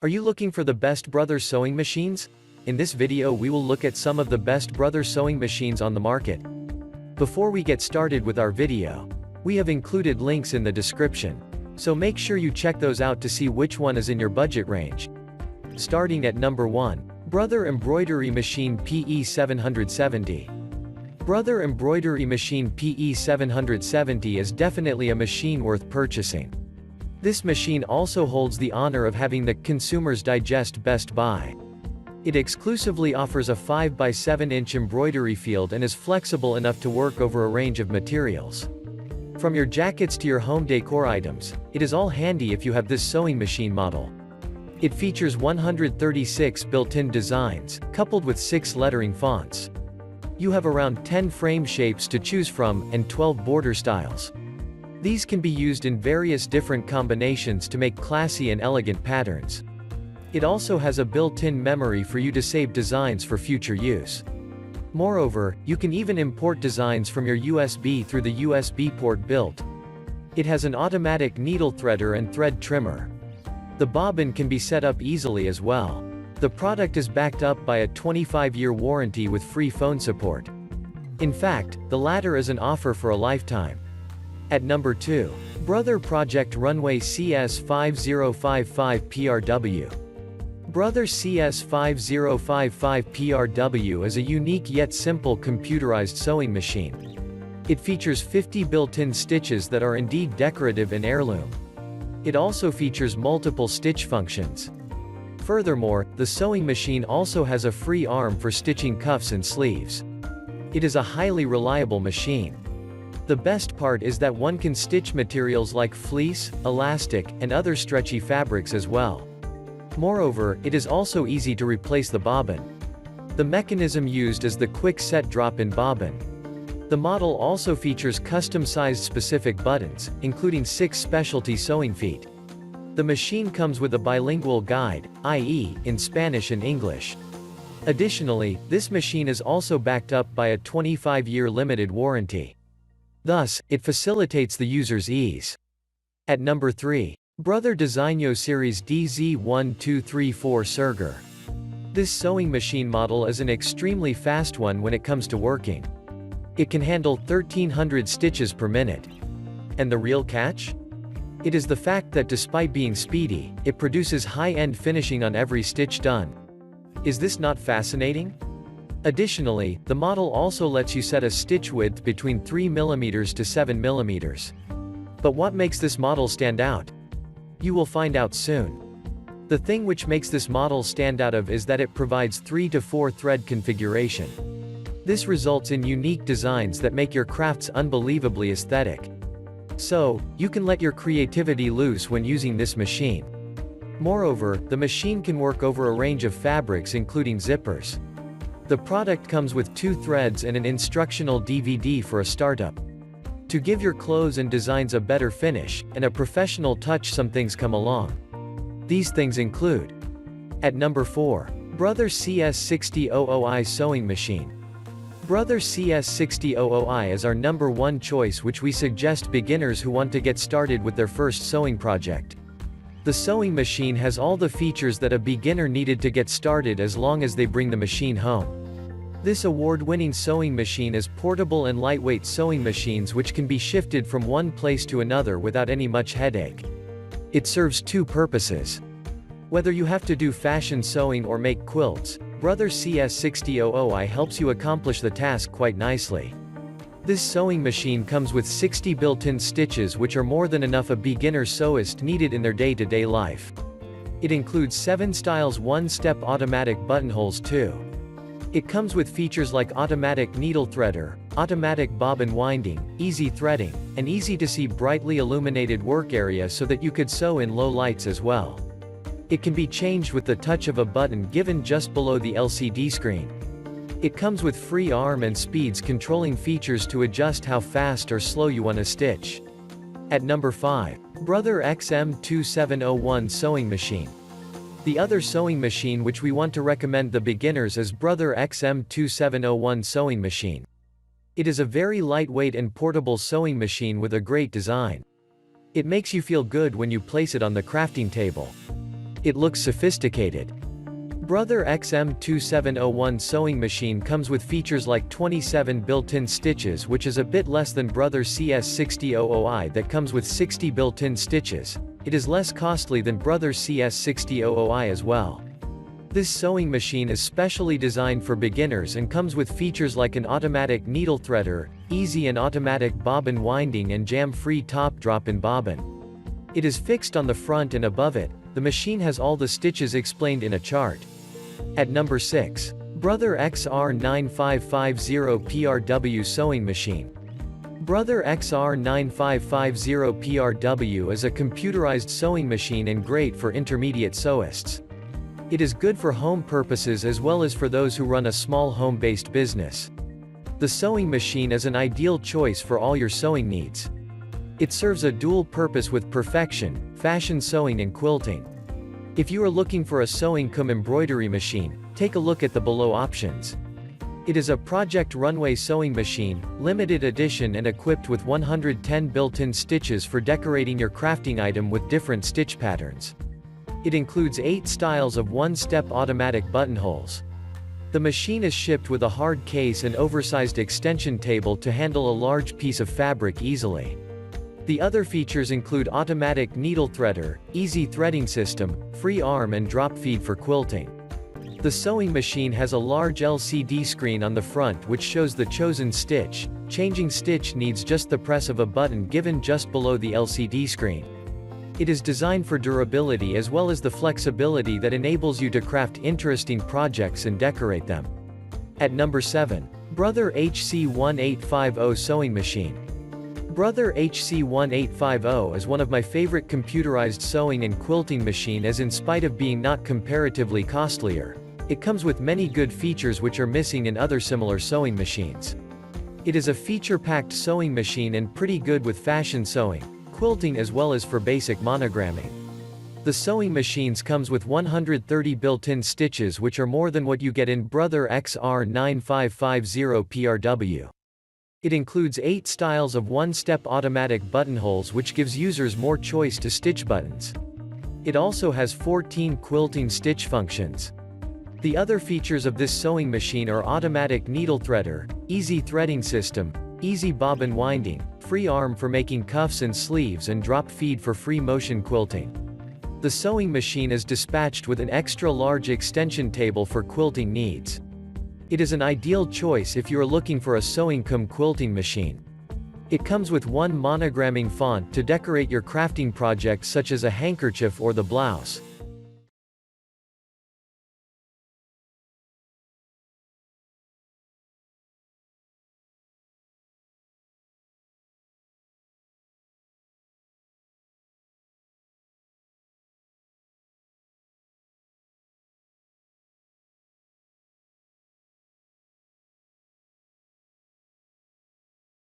Are you looking for the best Brothers sewing machines? In this video we will look at some of the best Brothers sewing machines on the market. Before we get started with our video, we have included links in the description, so make sure you check those out to see which one is in your budget range. Starting at number 1. Brother Embroidery Machine PE770. Brother Embroidery Machine PE770 is definitely a machine worth purchasing. This machine also holds the honor of having the Consumer's Digest Best Buy. It exclusively offers a 5x7-inch embroidery field and is flexible enough to work over a range of materials. From your jackets to your home decor items, it is all handy if you have this sewing machine model. It features 136 built-in designs, coupled with 6 lettering fonts. You have around 10 frame shapes to choose from, and 12 border styles. These can be used in various different combinations to make classy and elegant patterns. It also has a built-in memory for you to save designs for future use. Moreover, you can even import designs from your USB through the USB port built. It has an automatic needle threader and thread trimmer. The bobbin can be set up easily as well. The product is backed up by a 25-year warranty with free phone support. In fact, the latter is an offer for a lifetime. At number 2. Brother Project Runway CS5055PRW. Brother CS5055PRW is a unique yet simple computerized sewing machine. It features 50 built-in stitches that are indeed decorative and heirloom. It also features multiple stitch functions. Furthermore, the sewing machine also has a free arm for stitching cuffs and sleeves. It is a highly reliable machine. The best part is that one can stitch materials like fleece, elastic, and other stretchy fabrics as well. Moreover, it is also easy to replace the bobbin. The mechanism used is the quick set drop-in bobbin. The model also features custom-sized specific buttons, including 6 specialty sewing feet. The machine comes with a bilingual guide, i.e., in Spanish and English. Additionally, this machine is also backed up by a 25-year limited warranty. Thus, it facilitates the user's ease. At number 3. Brother Designio Series DZ1234 Serger. This sewing machine model is an extremely fast one when it comes to working. It can handle 1300 stitches per minute. And the real catch? It is the fact that despite being speedy, it produces high-end finishing on every stitch done. Is this not fascinating? Additionally, the model also lets you set a stitch width between 3 mm to 7 mm. But what makes this model stand out? You will find out soon. The thing which makes this model stand out is that it provides 3 to 4 thread configuration. This results in unique designs that make your crafts unbelievably aesthetic. So, you can let your creativity loose when using this machine. Moreover, the machine can work over a range of fabrics including zippers. The product comes with 2 threads and an instructional DVD for a startup. To give your clothes and designs a better finish, and a professional touch, some things come along. These things include: at number 4. Brother CS6000i Sewing Machine. Brother CS6000i is our number 1 choice, which we suggest beginners who want to get started with their first sewing project. The sewing machine has all the features that a beginner needed to get started as long as they bring the machine home. This award-winning sewing machine is portable and lightweight sewing machines which can be shifted from one place to another without any much headache. It serves 2 purposes. Whether you have to do fashion sewing or make quilts, Brother CS6000i helps you accomplish the task quite nicely. This sewing machine comes with 60 built-in stitches, which are more than enough a beginner sewist needed in their day-to-day life. It includes 7 styles 1-step automatic buttonholes too. It comes with features like automatic needle threader, automatic bobbin winding, easy threading, and easy-to-see brightly illuminated work area so that you could sew in low lights as well. It can be changed with the touch of a button given just below the LCD screen. It comes with free arm and speeds controlling features to adjust how fast or slow you want to stitch. At number 5. Brother XM2701 Sewing Machine. The other sewing machine which we want to recommend the beginners is Brother XM2701 Sewing Machine. It is a very lightweight and portable sewing machine with a great design. It makes you feel good when you place it on the crafting table. It looks sophisticated. Brother XM2701 sewing machine comes with features like 27 built-in stitches, which is a bit less than Brother CS6000i that comes with 60 built-in stitches. It is less costly than Brother CS6000i as well. This sewing machine is specially designed for beginners and comes with features like an automatic needle threader, easy and automatic bobbin winding, and jam-free top drop-in bobbin. It is fixed on the front and above it. The machine has all the stitches explained in a chart. At number 6. Brother XR9550PRW sewing machine. Brother XR9550PRW is a computerized sewing machine and great for intermediate sewists. It is good for home purposes as well as for those who run a small home-based business. The sewing machine is an ideal choice for all your sewing needs. It serves a dual purpose with perfection, fashion sewing and quilting. If you are looking for a sewing cum embroidery machine, take a look at the below options. It is a Project Runway sewing machine, limited edition and equipped with 110 built-in stitches for decorating your crafting item with different stitch patterns. It includes 8 styles of one-step automatic buttonholes. The machine is shipped with a hard case and oversized extension table to handle a large piece of fabric easily. The other features include automatic needle threader, easy threading system, free arm and drop feed for quilting. The sewing machine has a large LCD screen on the front which shows the chosen stitch. Changing stitch needs just the press of a button given just below the LCD screen. It is designed for durability as well as the flexibility that enables you to craft interesting projects and decorate them. At number 7. Brother HC1850 sewing machine. Brother HC1850 is one of my favorite computerized sewing and quilting machine as in spite of being not comparatively costlier. It comes with many good features which are missing in other similar sewing machines. It is a feature-packed sewing machine and pretty good with fashion sewing, quilting as well as for basic monogramming. The sewing machines comes with 130 built-in stitches which are more than what you get in Brother XR9550PRW. It includes 8 styles of one-step automatic buttonholes which gives users more choice to stitch buttons. It also has 14 quilting stitch functions. The other features of this sewing machine are automatic needle threader, easy threading system, easy bobbin winding, free arm for making cuffs and sleeves and drop feed for free motion quilting. The sewing machine is dispatched with an extra large extension table for quilting needs. It is an ideal choice if you are looking for a sewing cum quilting machine. It comes with one monogramming font to decorate your crafting project such as a handkerchief or the blouse.